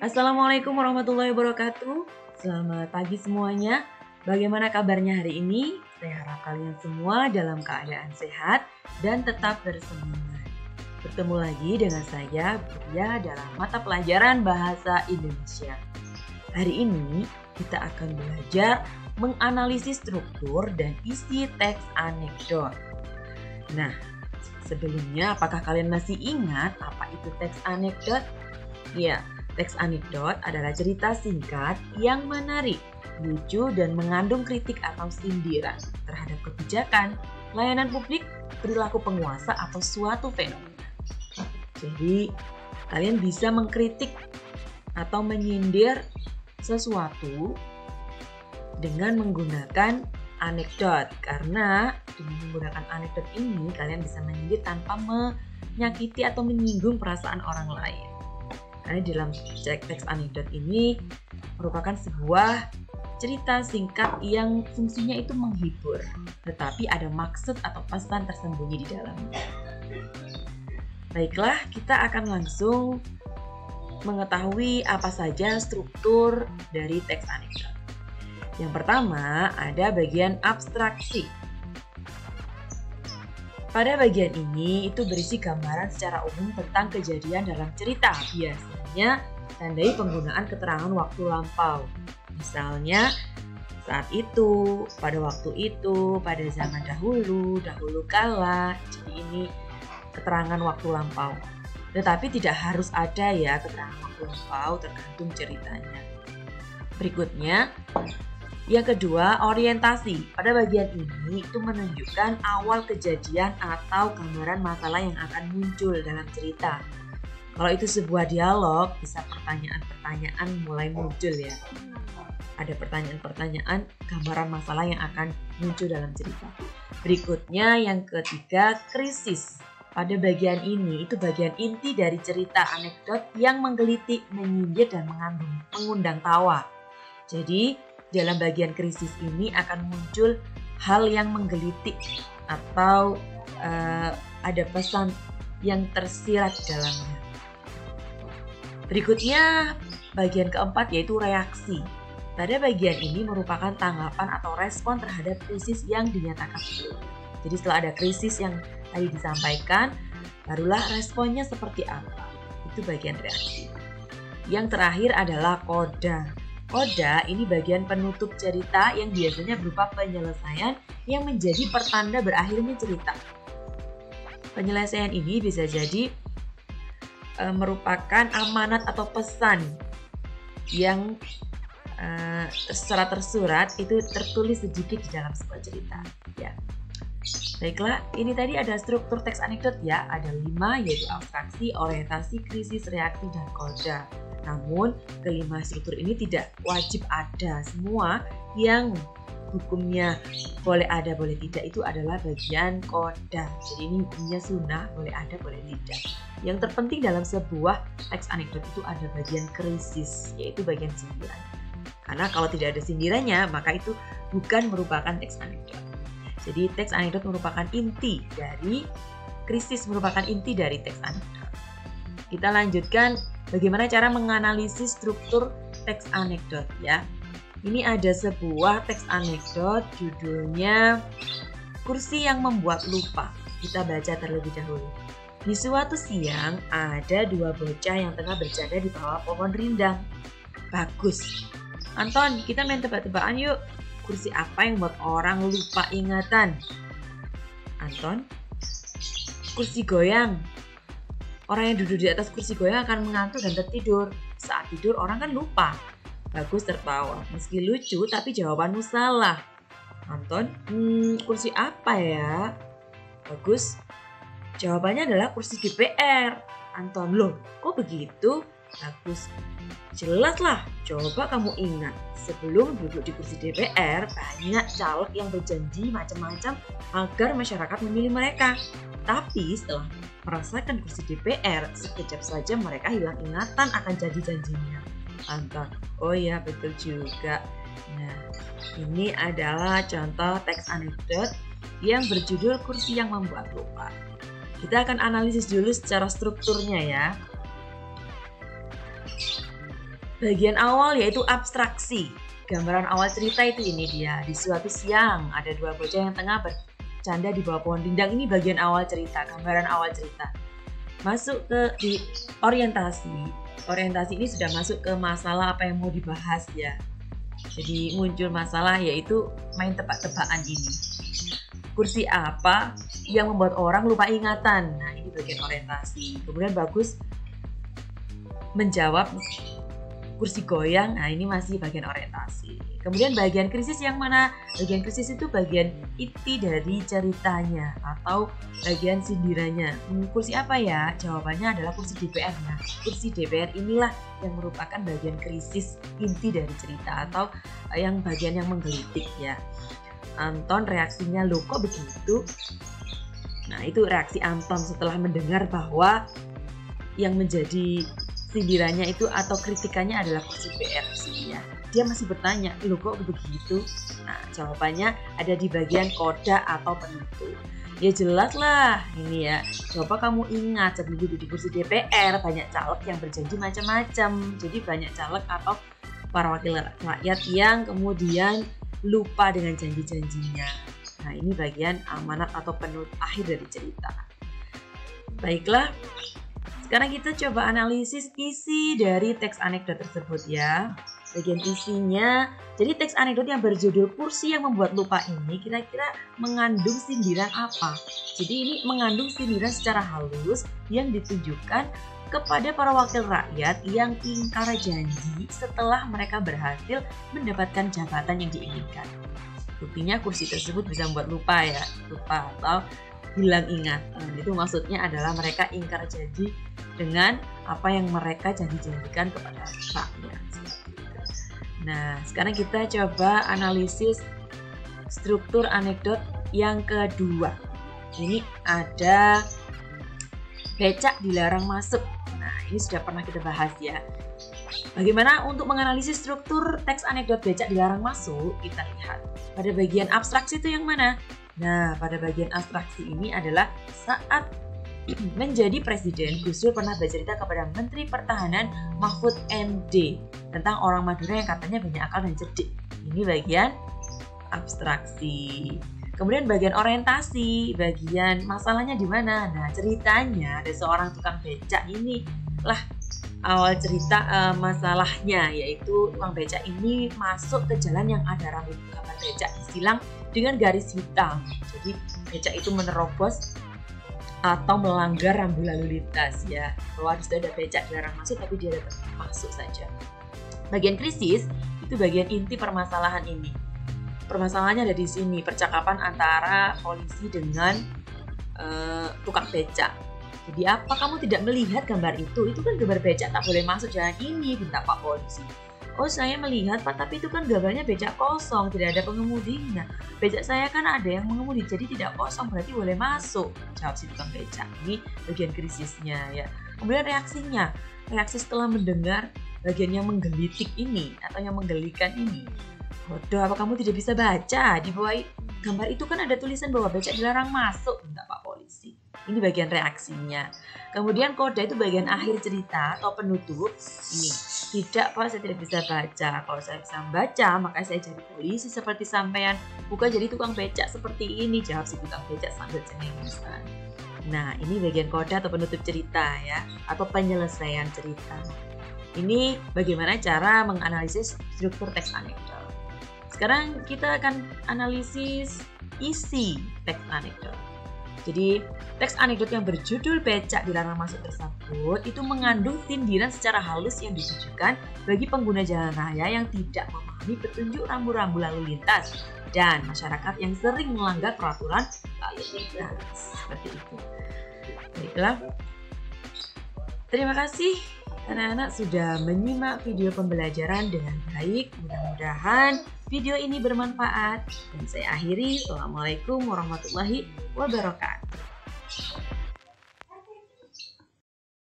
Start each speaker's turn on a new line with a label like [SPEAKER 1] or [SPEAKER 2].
[SPEAKER 1] Assalamualaikum warahmatullahi wabarakatuh. Selamat pagi semuanya. Bagaimana kabarnya hari ini? Saya harap kalian semua dalam keadaan sehat dan tetap bersemangat. Bertemu lagi dengan saya, Buya, dalam mata pelajaran Bahasa Indonesia. Hari ini kita akan belajar menganalisis struktur dan isi teks anekdot. Nah, sebelumnya apakah kalian masih ingat apa itu teks anekdot? Ya, teks anekdot adalah cerita singkat yang menarik, lucu, dan mengandung kritik atau sindiran terhadap kebijakan, layanan publik, perilaku penguasa, atau suatu fenomena. Jadi, kalian bisa mengkritik atau menyindir sesuatu dengan menggunakan anekdot. Karena dengan menggunakan anekdot ini, kalian bisa menyindir tanpa menyakiti atau menyinggung perasaan orang lain. Karena dalam teks anekdot ini merupakan sebuah cerita singkat yang fungsinya itu menghibur, tetapi ada maksud atau pesan tersembunyi di dalamnya. Baiklah, kita akan langsung mengetahui apa saja struktur dari teks anekdot. Yang pertama ada bagian abstraksi. Pada bagian ini itu berisi gambaran secara umum tentang kejadian dalam cerita. Biasanya tandai penggunaan keterangan waktu lampau. Misalnya saat itu, pada waktu itu, pada zaman dahulu kala. Jadi ini keterangan waktu lampau. Tetapi tidak harus ada ya keterangan waktu lampau, tergantung ceritanya. Berikutnya, yang kedua, orientasi. Pada bagian ini itu menunjukkan awal kejadian atau gambaran masalah yang akan muncul dalam cerita. Kalau itu sebuah dialog, bisa pertanyaan-pertanyaan mulai muncul ya. Ada pertanyaan-pertanyaan, gambaran masalah yang akan muncul dalam cerita. Berikutnya, yang ketiga, krisis. Pada bagian ini, itu bagian inti dari cerita anekdot yang menggelitik, menyindir, dan mengundang tawa. Jadi, dalam bagian krisis ini akan muncul hal yang menggelitik atau ada pesan yang tersirat dalamnya. Berikutnya bagian keempat yaitu reaksi. Pada bagian ini merupakan tanggapan atau respon terhadap krisis yang dinyatakan sebelumnya. Jadi setelah ada krisis yang tadi disampaikan, barulah responnya seperti apa. Itu bagian reaksi. Yang terakhir adalah koda. Koda ini bagian penutup cerita yang biasanya berupa penyelesaian yang menjadi pertanda berakhirnya cerita. Penyelesaian ini bisa jadi merupakan amanat atau pesan yang secara tersurat itu tertulis sedikit di dalam sebuah cerita. Ya. Baiklah, ini tadi ada struktur teks anekdot ya, ada 5 yaitu abstraksi, orientasi, krisis, reaksi, dan koda. Namun, kelima struktur ini tidak wajib ada. Semua yang hukumnya boleh ada, boleh tidak itu adalah bagian koda. Jadi ini hukumnya sunnah, boleh ada, boleh tidak. Yang terpenting dalam sebuah teks anekdot itu ada bagian krisis, yaitu bagian sindiran. Karena kalau tidak ada sindirannya, maka itu bukan merupakan teks anekdot. Jadi teks anekdot merupakan inti dari krisis, merupakan inti dari teks anekdot. Kita lanjutkan bagaimana cara menganalisis struktur teks anekdot ya. Ini ada sebuah teks anekdot judulnya Kursi yang Membuat Lupa. Kita baca terlebih dahulu. Di suatu siang ada 2 bocah yang tengah bercanda di bawah pohon rindang. Bagus. Anton, kita main tebak-tebakan yuk. Kursi apa yang membuat orang lupa ingatan? Anton, kursi goyang. Orang yang duduk di atas kursi goyang akan mengantuk dan tertidur. Saat tidur orang kan lupa. Bagus tertawa. Meski lucu tapi jawabanmu salah. Anton, kursi apa ya? Bagus. Jawabannya adalah kursi DPR. Anton, loh kok begitu? Bagus. Jelas lah, coba kamu ingat. Sebelum duduk di kursi DPR, banyak caleg yang berjanji macam-macam agar masyarakat memilih mereka. Tapi setelah merasakan kursi DPR, sekejap saja mereka hilang ingatan akan janji-janjinya. Anton, oh ya betul juga. Nah, ini adalah contoh teks anekdot yang berjudul Kursi yang Membuat Lupa. Kita akan analisis dulu secara strukturnya ya. Bagian awal yaitu abstraksi. Gambaran awal cerita itu ini dia. Di suatu siang ada dua bocah yang tengah bercanda di bawah pohon rindang. Ini bagian awal cerita, gambaran awal cerita. Masuk ke di orientasi. Orientasi ini sudah masuk ke masalah apa yang mau dibahas ya. Jadi muncul masalah yaitu main tebak-tebakan ini. Kursi apa yang membuat orang lupa ingatan? Nah, ini bagian orientasi. Kemudian bagus menjawab kursi goyang. Nah, ini masih bagian orientasi. Kemudian bagian krisis yang mana? Bagian krisis itu bagian inti dari ceritanya atau bagian sindirannya. Kursi apa ya? Jawabannya adalah kursi DPR. Nah, kursi DPR inilah yang merupakan bagian krisis inti dari cerita atau yang bagian yang menggelitik ya. Anton reaksinya, loh kok begitu? Nah, itu reaksi Anton setelah mendengar bahwa yang menjadi sindirannya itu atau kritikannya adalah kursi DPR sih ya. Dia masih bertanya, loh kok begitu? Nah, jawabannya ada di bagian koda atau penutup. Ya jelas lah ini ya. Coba kamu ingat sebelum duduk di kursi DPR banyak caleg yang berjanji macam-macam. Jadi banyak caleg atau para wakil rakyat yang kemudian lupa dengan janji-janjinya. Nah, ini bagian amanat atau penutup akhir dari cerita. Baiklah, sekarang kita coba analisis isi dari teks anekdot tersebut ya. Bagian isinya, jadi teks anekdot yang berjudul Kursi yang Membuat Lupa ini kira-kira mengandung sindiran apa? Jadi ini mengandung sindiran secara halus yang ditujukan kepada para wakil rakyat yang ingkar janji setelah mereka berhasil mendapatkan jabatan yang diinginkan. Buktinya kursi tersebut bisa membuat lupa ya, lupa atau hilang ingatan. Itu maksudnya adalah mereka ingkar janji dengan apa yang mereka janji-janjikan kepada rakyat. Nah, sekarang kita coba analisis struktur anekdot yang kedua. Ini ada becak dilarang masuk. Nah, ini sudah pernah kita bahas ya. Bagaimana untuk menganalisis struktur teks anekdot becak dilarang masuk? Kita lihat. Pada bagian abstraksi itu yang mana? Nah, pada bagian abstraksi ini adalah saat menjadi presiden, Gus Dur pernah bercerita kepada Menteri Pertahanan Mahfud MD tentang orang Madura yang katanya banyak akal dan cerdik. Ini bagian abstraksi. Kemudian bagian orientasi, bagian masalahnya di mana? Nah, ceritanya ada seorang tukang becak ini lah awal cerita masalahnya, yaitu tukang becak ini masuk ke jalan yang ada rambut kabar becak disilang dengan garis hitam. Jadi becak itu menerobos atau melanggar rambu lalu lintas ya. Bahwa di situ ada becak dilarang masuk tapi dia dapat masuk saja. Bagian krisis itu bagian inti permasalahan ini. Permasalahannya ada di sini, percakapan antara polisi dengan tukang becak. Jadi apa kamu tidak melihat gambar itu? Itu kan gambar becak tak boleh masuk jalan ini, bentak Pak Polisi. Oh saya melihat Pak, tapi itu kan gambarnya becak kosong, tidak ada pengemudinya. Becak saya kan ada yang mengemudi, jadi tidak kosong, berarti boleh masuk. Jawab si tukang becak. Ini bagian krisisnya ya. Kemudian reaksinya, reaksi setelah mendengar bagian yang menggelitik ini atau yang menggelikan ini. Bodoh, apa kamu tidak bisa baca? Di bawah gambar itu kan ada tulisan bahwa becak dilarang masuk, bentak Pak Polisi. Ini bagian reaksinya. Kemudian koda itu bagian akhir cerita atau penutup. Ini, tidak Pak, saya tidak bisa baca. Kalau saya bisa membaca, maka saya jadi polisi seperti sampean, bukan jadi tukang becak seperti ini. Jawab si tukang becak sambil cengengesan. Nah, ini bagian koda atau penutup cerita ya, atau penyelesaian cerita. Ini bagaimana cara menganalisis struktur teks anekdot. Sekarang kita akan analisis isi teks anekdot. Jadi, teks anekdot yang berjudul Becak Dilarang Masuk tersebut itu mengandung sindiran secara halus yang ditujukan bagi pengguna jalan raya yang tidak memahami petunjuk rambu-rambu lalu lintas dan masyarakat yang sering melanggar peraturan lalu lintas. Seperti itu. Baiklah. Terima kasih anak-anak sudah menyimak video pembelajaran dengan baik. Mudah-mudahan video ini bermanfaat. Dan saya akhiri. Assalamualaikum warahmatullahi wabarakatuh.